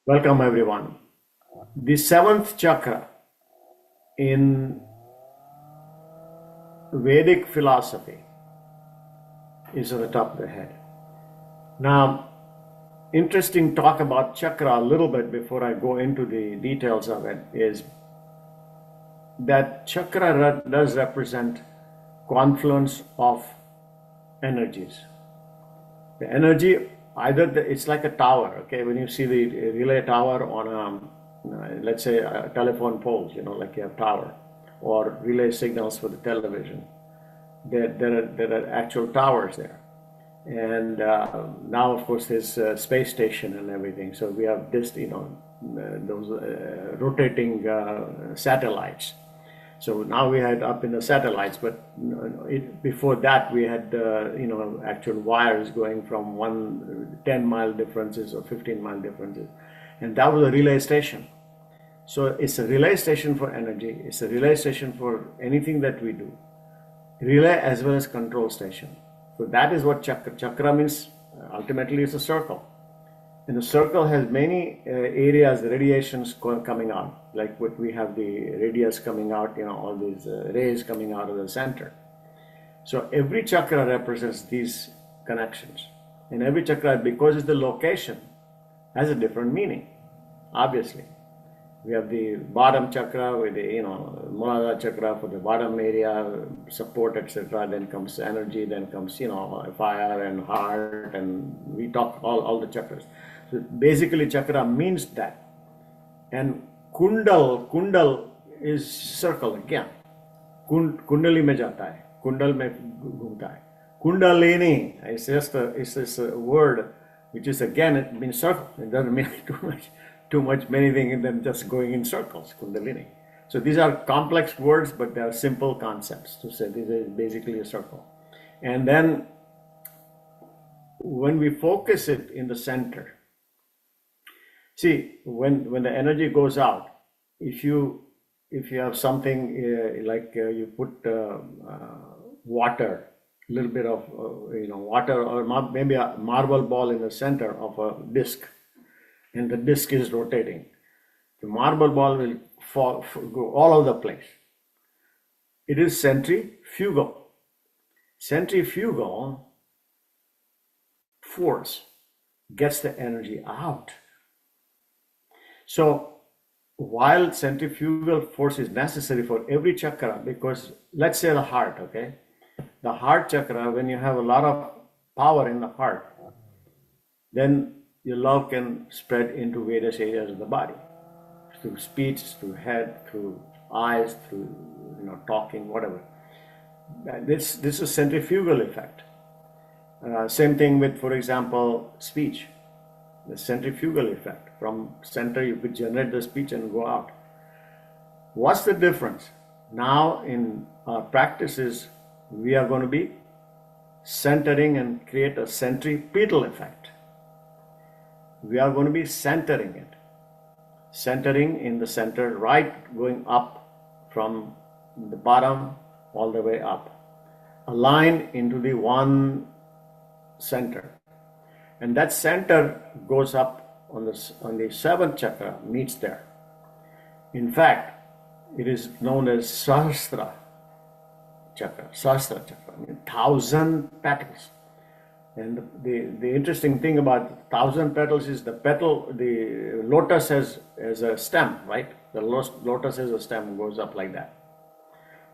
Welcome everyone. The seventh chakra in Vedic philosophy is at the top of the head. Now, interesting talk about chakra a little bit before I go into the details of it is that chakra does represent confluence of energies. The energy, it's like a tower, okay? When you see the relay tower on let's say a telephone poles, like you have tower, or relay signals for the television. There are actual towers there. And now, of course, there's a space station and everything. So we have this, those rotating satellites. So now we had up in the satellites, but before that we had actual wires going from 10-mile differences or 15-mile differences, and that was a relay station. So it's a relay station for energy. It's a relay station for anything that we do. Relay as well as control station. So that is what chakra. Chakra means ultimately it's a circle. And the circle has many areas, radiations coming out, like what we have the radius coming out, all these rays coming out of the center. So every chakra represents these connections. And every chakra, because it's the location, has a different meaning, obviously. We have the bottom chakra with the, Muladhara chakra for the bottom area, support, etc. Then comes energy, then comes, fire and heart, and we talk all the chakras. So basically chakra means that. And kundal is circle again. Kundali mein jata hai. Kundal mein ghumta hai. Kundalini is just a word which is again, it means circle. It doesn't mean too much anything than just going in circles, kundalini. So these are complex words, but they are simple concepts to say this is basically a circle. And then when we focus it in the center, see, when the energy goes out, if you have something like you put water, a little bit of water, or maybe a marble ball in the center of a disc, and the disc is rotating, the marble ball will go all over the place. It is centrifugal. Centrifugal force gets the energy out. So while centrifugal force is necessary for every chakra, because let's say the heart, okay? The heart chakra, when you have a lot of power in the heart, then your love can spread into various areas of the body, through speech, through head, through eyes, through talking, whatever. This is centrifugal effect. Same thing with, for example, speech. The centrifugal effect. From center you could generate the speech and go out. What's the difference? Now in our practices, we are going to be centering and create a centripetal effect. We are going to be centering it. Centering in the center, right, going up from the bottom all the way up. A line into the one center. And that center goes up on the seventh chakra, meets there. In fact, it is known as Sahasra chakra, 1,000 petals. And the interesting thing about 1,000 petals is the lotus has a stem, right? The lotus has a stem, goes up like that.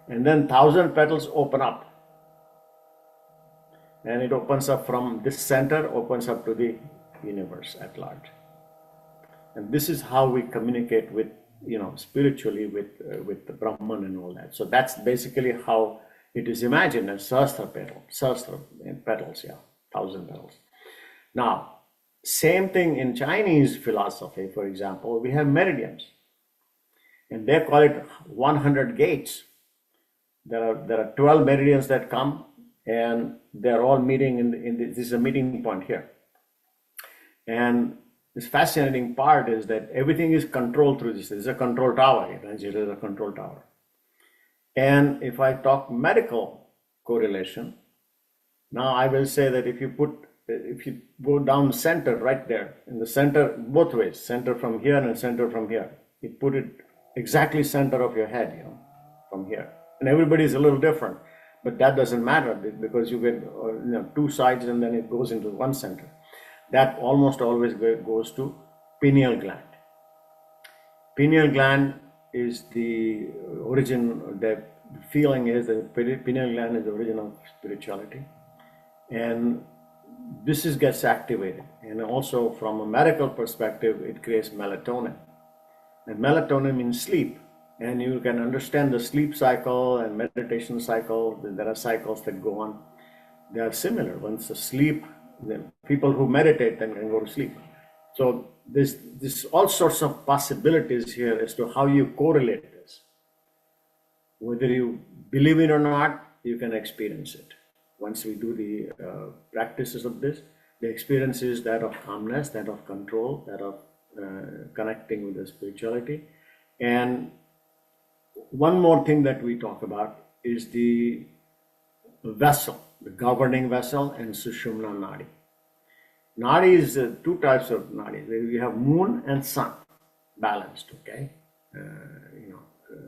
And then 1,000 petals open up. And it opens up from this center, opens up to the universe at large. And this is how we communicate with, spiritually with the Brahman and all that. So that's basically how it is imagined as Sahasra petals, 1,000 petals. Now, same thing in Chinese philosophy, for example, we have meridians. And they call it 100 gates. There are 12 meridians that come, and they're all meeting this is a meeting point here. And this fascinating part is that everything is controlled through this. This is a control tower. It is a control tower. And if I talk medical correlation, now I will say that if you put if you go down center right there, in the center, both ways, center from here and center from here, you put it exactly center of your head, from here. And everybody is a little different, but that doesn't matter because you get two sides and then it goes into one center. That almost always goes to pineal gland. Pineal gland is the origin, the feeling is that pineal gland is the origin of spirituality. And this gets activated. And also from a medical perspective, it creates melatonin. And melatonin means sleep. And you can understand the sleep cycle and meditation cycle. There are cycles that go on. They are similar. Once the sleep, the people who meditate then can go to sleep. So there's all sorts of possibilities here as to how you correlate this. Whether you believe it or not, you can experience it. Once we do the practices of this, the experience is that of calmness, that of control, that of connecting with the spirituality. And one more thing that we talk about is the vessel, the governing vessel, and Sushumna Nadi. Nadi is two types of nadi. We have moon and sun balanced, okay?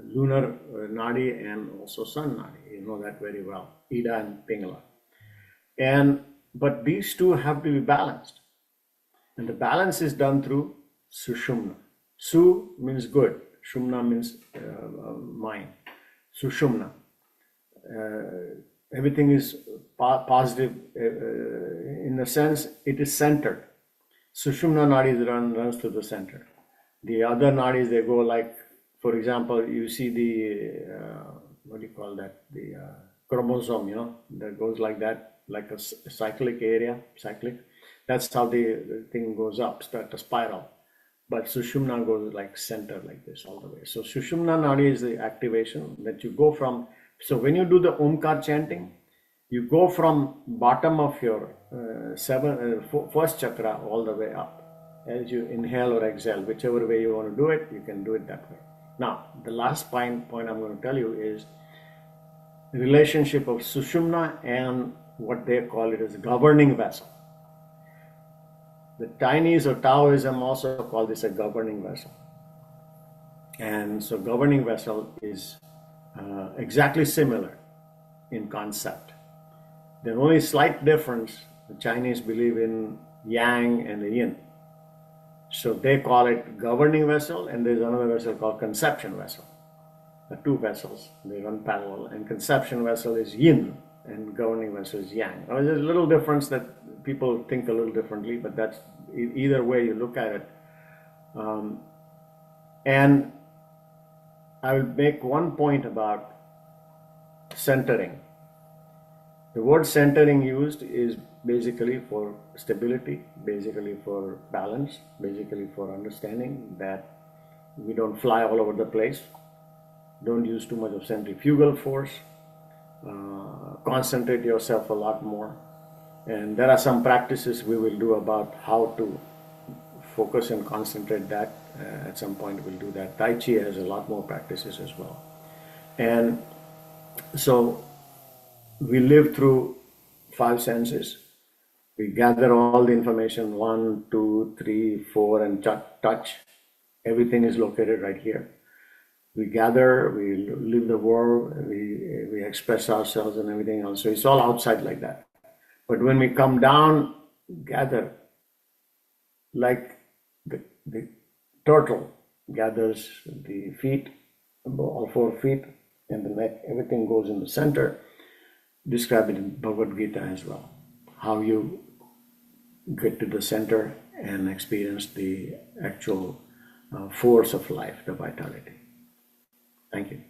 Lunar nadi and also sun nadi. You know that very well, Ida and Pingala. But these two have to be balanced. And the balance is done through Sushumna. Su means good. Shumna means mind. Sushumna. Everything is positive in the sense it is centered. Sushumna nadis runs to the center. The other nadis, they go like, for example, you see the, what do you call that? The chromosome, that goes like that, like a cyclic. That's how the thing goes up, start a spiral. But Sushumna goes like center like this all the way. So Sushumna Nadi is the activation that you go from. So when you do the Omkar chanting, you go from bottom of your first chakra all the way up. As you inhale or exhale, whichever way you want to do it, you can do it that way. Now, the last point I'm going to tell you is the relationship of Sushumna and what they call it as governing vessel. The Chinese or Taoism also call this a governing vessel. And so governing vessel is exactly similar in concept. The only slight difference, the Chinese believe in yang and the yin. So they call it governing vessel, and there's another vessel called conception vessel. The two vessels, they run parallel, and conception vessel is yin and governing vessel is yang. Now, there's a little difference that people think a little differently, but that's either way you look at it. And I will make one point about centering. The word centering used is basically for stability, basically for balance, basically for understanding that we don't fly all over the place, don't use too much of centrifugal force, concentrate yourself a lot more. And there are some practices we will do about how to focus and concentrate that. At some point we'll do that. Tai Chi has a lot more practices as well. And so we live through five senses. We gather all the information, 1, 2, 3, 4, and touch. Everything is located right here. We gather, we live the world, we express ourselves and everything else. So it's all outside like that. But when we come down, gather, like the turtle gathers the feet, all 4 feet, and the neck, everything goes in the center. Describe it in Bhagavad Gita as well. How you get to the center and experience the actual force of life, the vitality. Thank you.